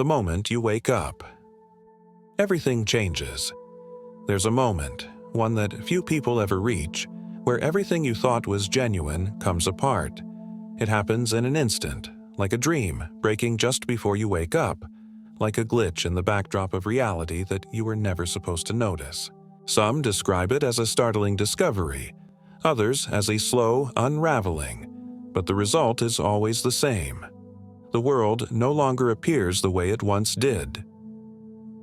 the moment you wake up. Everything changes. There's a moment, one that few people ever reach, where everything you thought was genuine comes apart. It happens in an instant, like a dream breaking just before you wake up, like a glitch in the backdrop of reality that you were never supposed to notice. Some describe it as a startling discovery, others as a slow unraveling, but the result is always the same. The world no longer appears the way it once did.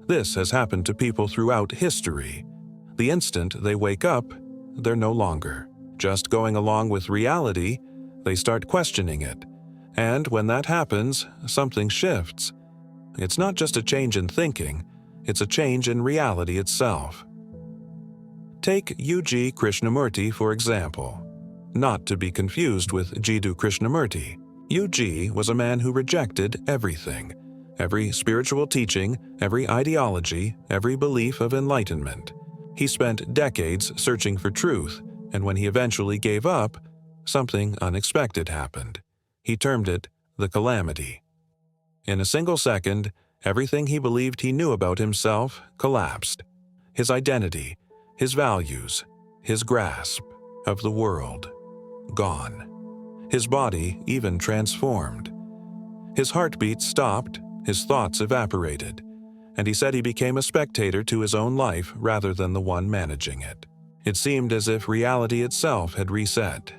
This has happened to people throughout history. The instant they wake up, they're no longer just going along with reality, they start questioning it. And when that happens, something shifts. It's not just a change in thinking, it's a change in reality itself. Take U.G. Krishnamurti, for example. Not to be confused with Jiddu Krishnamurti. U.G. was a man who rejected everything, every spiritual teaching, every ideology, every belief of enlightenment. He spent decades searching for truth, and when he eventually gave up, something unexpected happened. He termed it the calamity. In a single second, everything he believed he knew about himself collapsed. His identity, his values, his grasp of the world, gone. His body even transformed. His heartbeat stopped, his thoughts evaporated, and he said he became a spectator to his own life rather than the one managing it. It seemed as if reality itself had reset.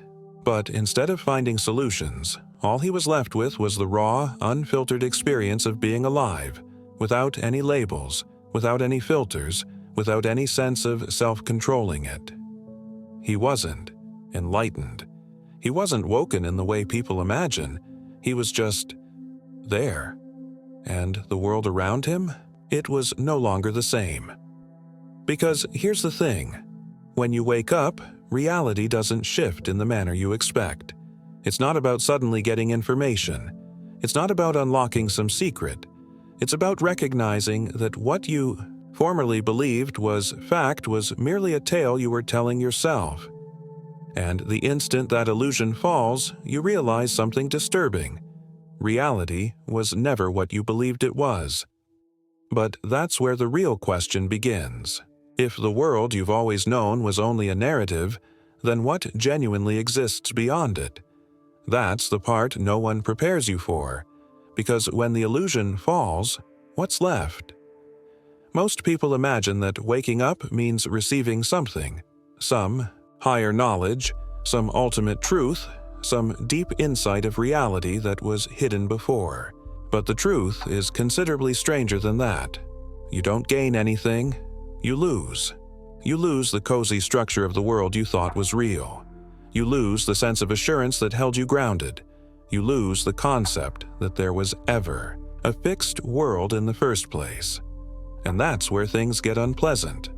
But instead of finding solutions, all he was left with was the raw, unfiltered experience of being alive, without any labels, without any filters, without any sense of self-controlling it. He wasn't enlightened. He wasn't woken in the way people imagine. He was just there. And the world around him? It was no longer the same. Because here's the thing. When you wake up, reality doesn't shift in the manner you expect. It's not about suddenly getting information. It's not about unlocking some secret. It's about recognizing that what you formerly believed was fact was merely a tale you were telling yourself. And the instant that illusion falls, you realize something disturbing. Reality was never what you believed it was. But that's where the real question begins. If the world you've always known was only a narrative, then what genuinely exists beyond it? That's the part no one prepares you for, because when the illusion falls, what's left? Most people imagine that waking up means receiving something, some higher knowledge, some ultimate truth, some deep insight of reality that was hidden before. But the truth is considerably stranger than that. You don't gain anything, you lose. You lose the cozy structure of the world you thought was real. You lose the sense of assurance that held you grounded. You lose the concept that there was ever a fixed world in the first place. And that's where things get unpleasant.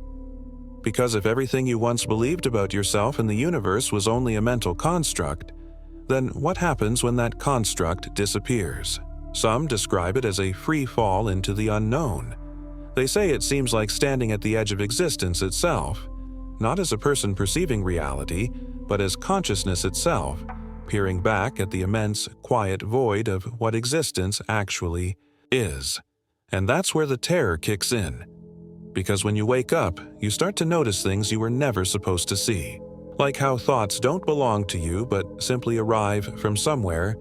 Because if everything you once believed about yourself and the universe was only a mental construct, then what happens when that construct disappears? Some describe it as a free fall into the unknown. They say it seems like standing at the edge of existence itself, not as a person perceiving reality, but as consciousness itself, peering back at the immense, quiet void of what existence actually is. And that's where the terror kicks in. Because when you wake up, you start to notice things you were never supposed to see. Like how thoughts don't belong to you but simply arrive from somewhere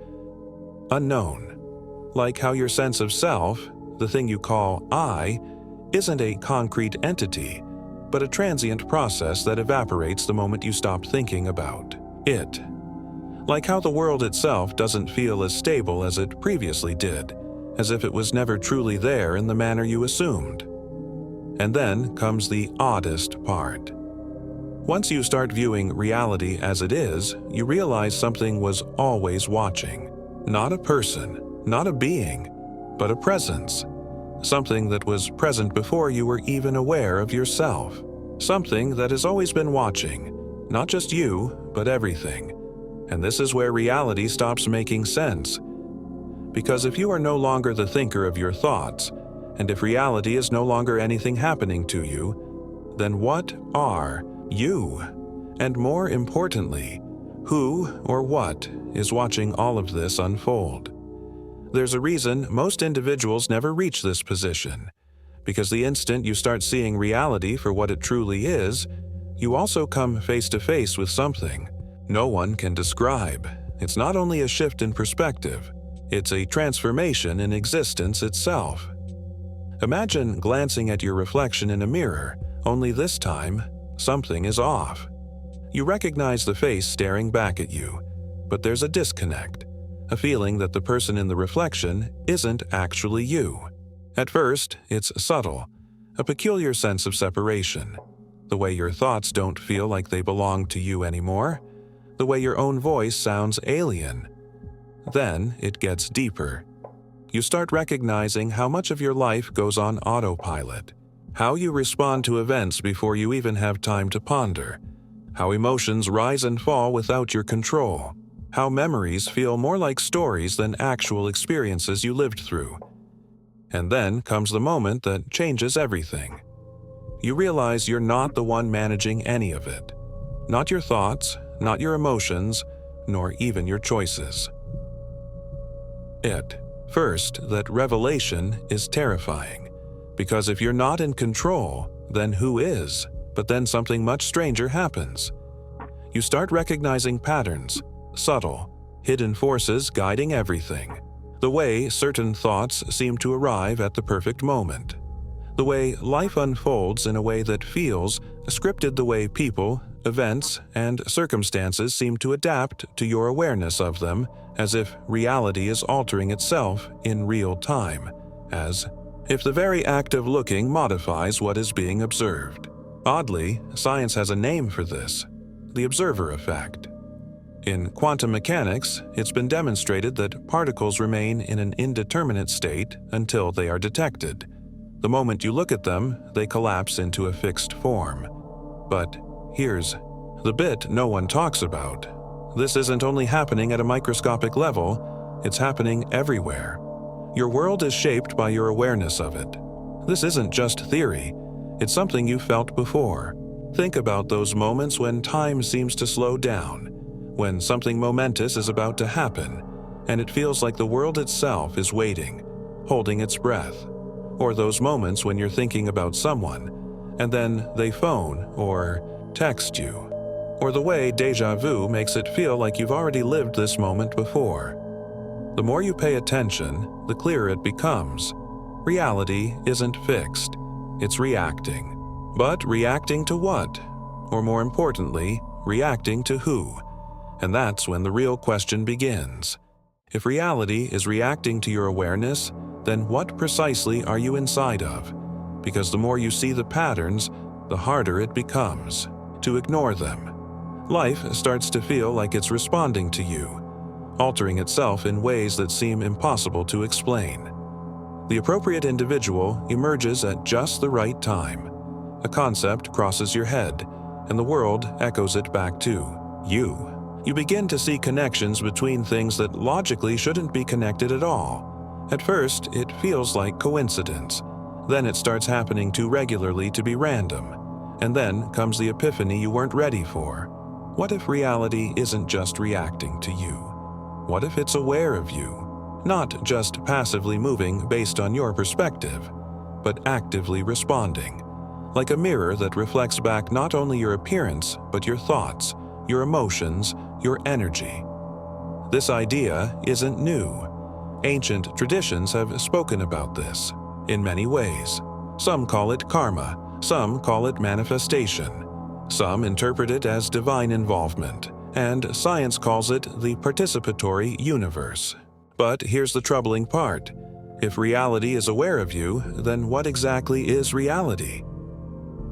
unknown. Like how your sense of self, the thing you call I, isn't a concrete entity, but a transient process that evaporates the moment you stop thinking about it. Like how the world itself doesn't feel as stable as it previously did, as if it was never truly there in the manner you assumed. And then comes the oddest part. Once you start viewing reality as it is, you realize something was always watching. Not a person, not a being, but a presence. Something that was present before you were even aware of yourself. Something that has always been watching, not just you, but everything. And this is where reality stops making sense. Because if you are no longer the thinker of your thoughts, and if reality is no longer anything happening to you, then what are you? And more importantly, who or what is watching all of this unfold? There's a reason most individuals never reach this position, because the instant you start seeing reality for what it truly is, you also come face to face with something no one can describe. It's not only a shift in perspective, it's a transformation in existence itself. Imagine glancing at your reflection in a mirror, only this time, something is off. You recognize the face staring back at you, but there's a disconnect, a feeling that the person in the reflection isn't actually you. At first, it's subtle, a peculiar sense of separation. The way your thoughts don't feel like they belong to you anymore, the way your own voice sounds alien. Then it gets deeper. You start recognizing how much of your life goes on autopilot, how you respond to events before you even have time to ponder, how emotions rise and fall without your control, how memories feel more like stories than actual experiences you lived through. And then comes the moment that changes everything. You realize you're not the one managing any of it. Not your thoughts, not your emotions, nor even your choices. First, that revelation is terrifying, because if you're not in control, then who is? But then something much stranger happens. You start recognizing patterns, subtle, hidden forces guiding everything. The way certain thoughts seem to arrive at the perfect moment. The way life unfolds in a way that feels scripted, the way people, events, and circumstances seem to adapt to your awareness of them, as if reality is altering itself in real time, as if the very act of looking modifies what is being observed. Oddly, science has a name for this: the observer effect. In quantum mechanics, it's been demonstrated that particles remain in an indeterminate state until they are detected. The moment you look at them, they collapse into a fixed form. But here's the bit no one talks about. This isn't only happening at a microscopic level, it's happening everywhere. Your world is shaped by your awareness of it. This isn't just theory, it's something you felt before. Think about those moments when time seems to slow down, when something momentous is about to happen, and it feels like the world itself is waiting, holding its breath. Or those moments when you're thinking about someone, and then they phone or text you. Or the way déjà vu makes it feel like you've already lived this moment before. The more you pay attention, the clearer it becomes. Reality isn't fixed, it's reacting. But reacting to what? Or more importantly, reacting to who? And that's when the real question begins. If reality is reacting to your awareness, then what precisely are you inside of? Because the more you see the patterns, the harder it becomes to ignore them. Life starts to feel like it's responding to you, altering itself in ways that seem impossible to explain. The appropriate individual emerges at just the right time. A concept crosses your head, and the world echoes it back to you. You begin to see connections between things that logically shouldn't be connected at all. At first, it feels like coincidence. Then it starts happening too regularly to be random. And then comes the epiphany you weren't ready for. What if reality isn't just reacting to you? What if it's aware of you? Not just passively moving based on your perspective, but actively responding. Like a mirror that reflects back not only your appearance, but your thoughts, your emotions, your energy. This idea isn't new. Ancient traditions have spoken about this in many ways. Some call it karma, some call it manifestation, some interpret it as divine involvement, and science calls it the participatory universe. But here's the troubling part. If reality is aware of you, then what exactly is reality?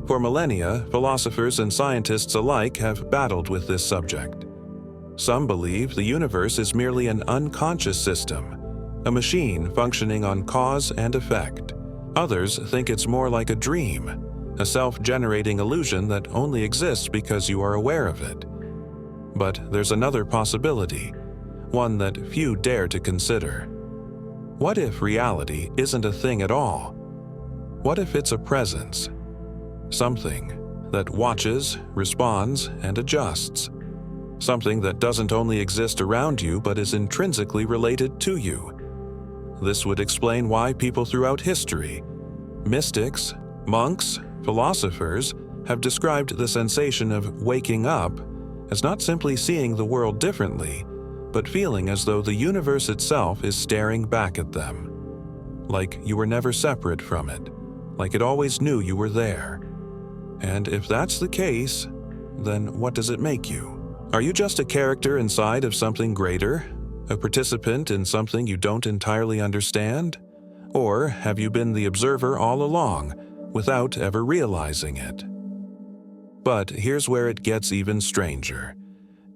For millennia, philosophers and scientists alike have battled with this subject. Some believe the universe is merely an unconscious system, a machine functioning on cause and effect. Others think it's more like a dream, a self-generating illusion that only exists because you are aware of it. But there's another possibility, one that few dare to consider. What if reality isn't a thing at all? What if it's a presence? Something that watches, responds, and adjusts. Something that doesn't only exist around you but is intrinsically related to you. This would explain why people throughout history, mystics, monks, philosophers, have described the sensation of waking up as not simply seeing the world differently, but feeling as though the universe itself is staring back at them. Like you were never separate from it, like it always knew you were there. And if that's the case, then what does it make you? Are you just a character inside of something greater? A participant in something you don't entirely understand? Or have you been the observer all along, without ever realizing it? But here's where it gets even stranger.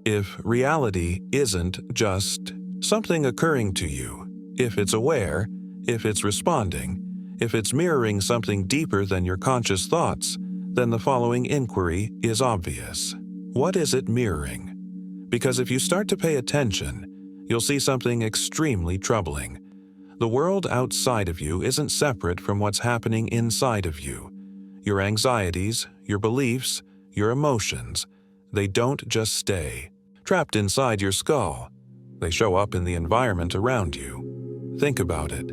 If reality isn't just something occurring to you, if it's aware, if it's responding, if it's mirroring something deeper than your conscious thoughts, then the following inquiry is obvious. What is it mirroring? Because if you start to pay attention, you'll see something extremely troubling. The world outside of you isn't separate from what's happening inside of you. Your anxieties, your beliefs, your emotions, they don't just stay trapped inside your skull. They show up in the environment around you. Think about it.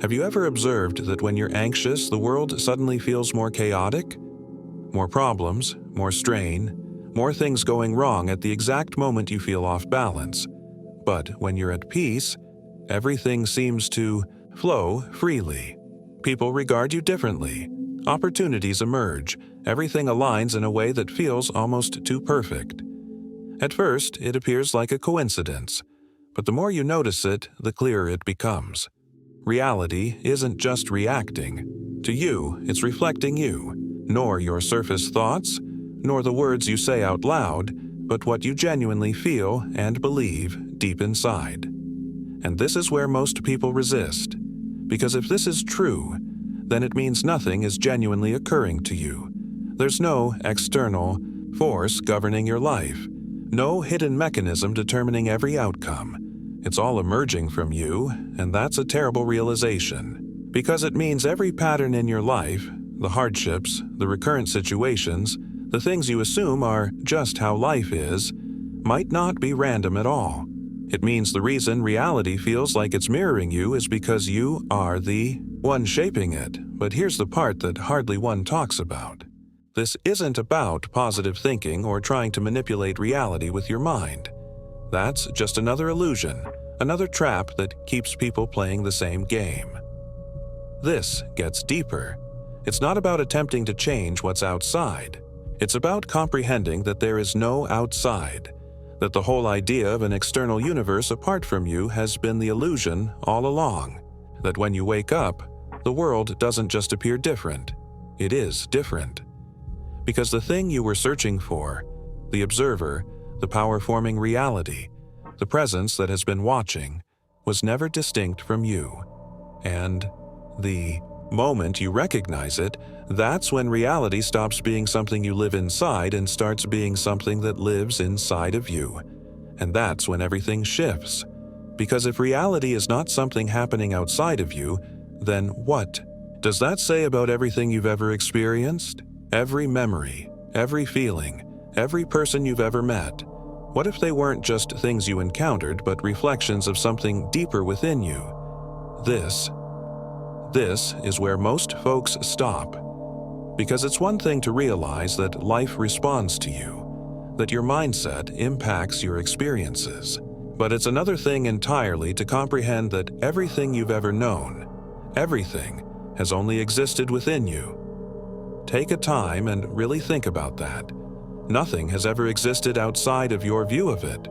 Have you ever observed that when you're anxious, the world suddenly feels more chaotic? More problems, more strain, more things going wrong at the exact moment you feel off balance. But when you're at peace, everything seems to flow freely. People regard you differently. Opportunities emerge. Everything aligns in a way that feels almost too perfect. At first, it appears like a coincidence, but the more you notice it, the clearer it becomes. Reality isn't just reacting. To you, it's reflecting you, nor your surface thoughts, nor the words you say out loud, but what you genuinely feel and believe deep inside. And this is where most people resist, because if this is true, then it means nothing is genuinely occurring to you. There's no external force governing your life, no hidden mechanism determining every outcome. It's all emerging from you, and that's a terrible realization, because it means every pattern in your life, the hardships, the recurrent situations, the things you assume are just how life is, might not be random at all. It means the reason reality feels like it's mirroring you is because you are the one shaping it. But here's the part that hardly one talks about. This isn't about positive thinking or trying to manipulate reality with your mind. That's just another illusion, another trap that keeps people playing the same game. This gets deeper. It's not about attempting to change what's outside. It's about comprehending that there is no outside, that the whole idea of an external universe apart from you has been the illusion all along, that when you wake up, the world doesn't just appear different, it is different. Because the thing you were searching for, the observer, the power-forming reality, the presence that has been watching, was never distinct from you. And the moment you recognize it, that's when reality stops being something you live inside and starts being something that lives inside of you. And that's when everything shifts. Because if reality is not something happening outside of you, then what does that say about everything you've ever experienced? Every memory, every feeling, every person you've ever met. What if they weren't just things you encountered, but reflections of something deeper within you? This is where most folks stop. Because it's one thing to realize that life responds to you, that your mindset impacts your experiences. But it's another thing entirely to comprehend that everything you've ever known, everything, has only existed within you. Take a time and really think about that. Nothing has ever existed outside of your view of it.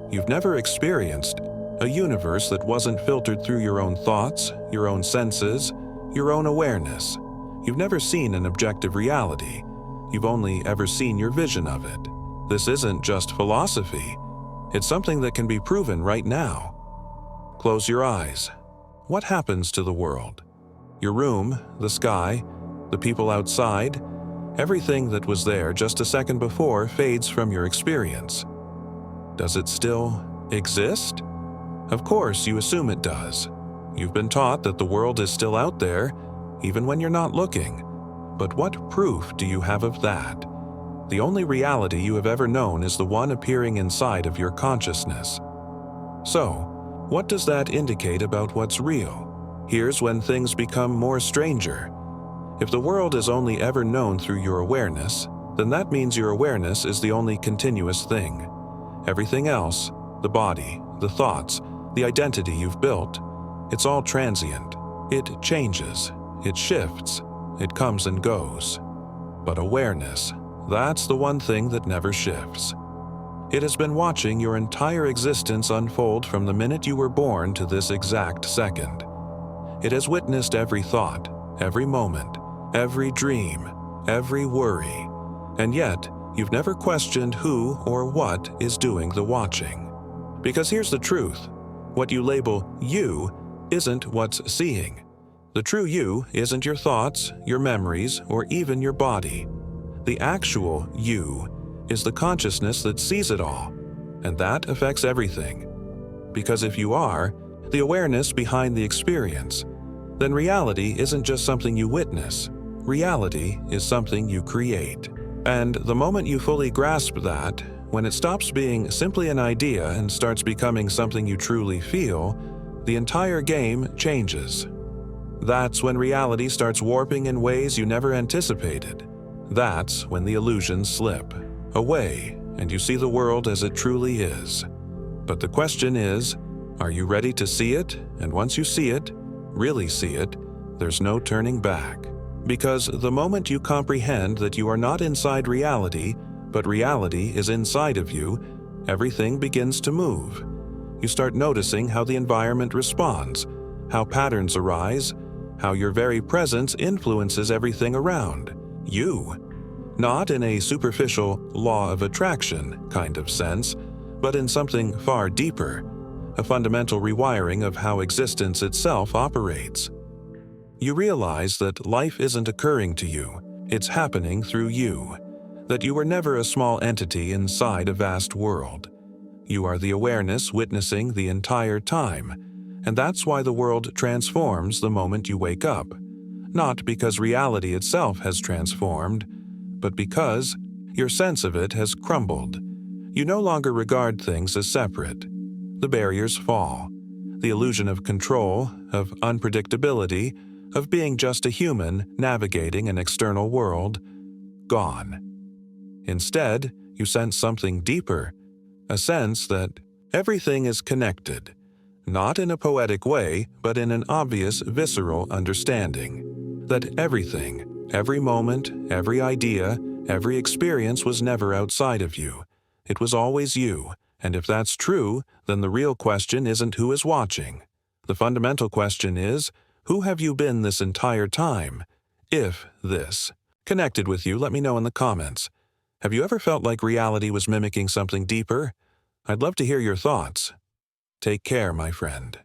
You've never experienced a universe that wasn't filtered through your own thoughts, your own senses, your own awareness. You've never seen an objective reality. You've only ever seen your vision of it. This isn't just philosophy. It's something that can be proven right now. Close your eyes. What happens to the world? Your room, the sky, the people outside, everything that was there just a second before fades from your experience. Does it still exist? Of course, you assume it does. You've been taught that the world is still out there, even when you're not looking. But what proof do you have of that? The only reality you have ever known is the one appearing inside of your consciousness. So, What does that indicate about what's real? Here's when things become more stranger. If the world is only ever known through your awareness, then that means your awareness is the only continuous thing. Everything else, the body, the thoughts, the identity you've built, it's all transient. It changes, it shifts, it comes and goes. But awareness, that's the one thing that never shifts. It has been watching your entire existence unfold from the minute you were born to this exact second. It has witnessed every thought, every moment, every dream, every worry, and yet you've never questioned who or what is doing the watching. Because here's the truth, what you label you isn't what's seeing. The true you isn't your thoughts, your memories, or even your body. The actual you is the consciousness that sees it all, and that affects everything. Because if you are the awareness behind the experience, then reality isn't just something you witness. Reality is something you create. And the moment you fully grasp that, when it stops being simply an idea and starts becoming something you truly feel, the entire game changes. That's when reality starts warping in ways you never anticipated. That's when the illusions slip away and you see the world as it truly is. But the question is, are you ready to see it? And once you see it, really see it, there's no turning back. Because the moment you comprehend that you are not inside reality, but reality is inside of you, everything begins to move. You start noticing how the environment responds, how patterns arise, how your very presence influences everything around you. Not in a superficial law of attraction kind of sense, but in something far deeper, a fundamental rewiring of how existence itself operates. You realize that life isn't occurring to you, it's happening through you, that you were never a small entity inside a vast world. You are the awareness witnessing the entire time, and that's why the world transforms the moment you wake up, not because reality itself has transformed, but because your sense of it has crumbled. You no longer regard things as separate. The barriers fall. The illusion of control, of unpredictability, of being just a human navigating an external world, gone. Instead, you sense something deeper, a sense that everything is connected, not in a poetic way, but in an obvious, visceral understanding. That everything, every moment, every idea, every experience was never outside of you. It was always you, and if that's true, then the real question isn't who is watching. The fundamental question is, who have you been this entire time? If this connected with you, let me know in the comments. Have you ever felt like reality was mimicking something deeper? I'd love to hear your thoughts. Take care, my friend.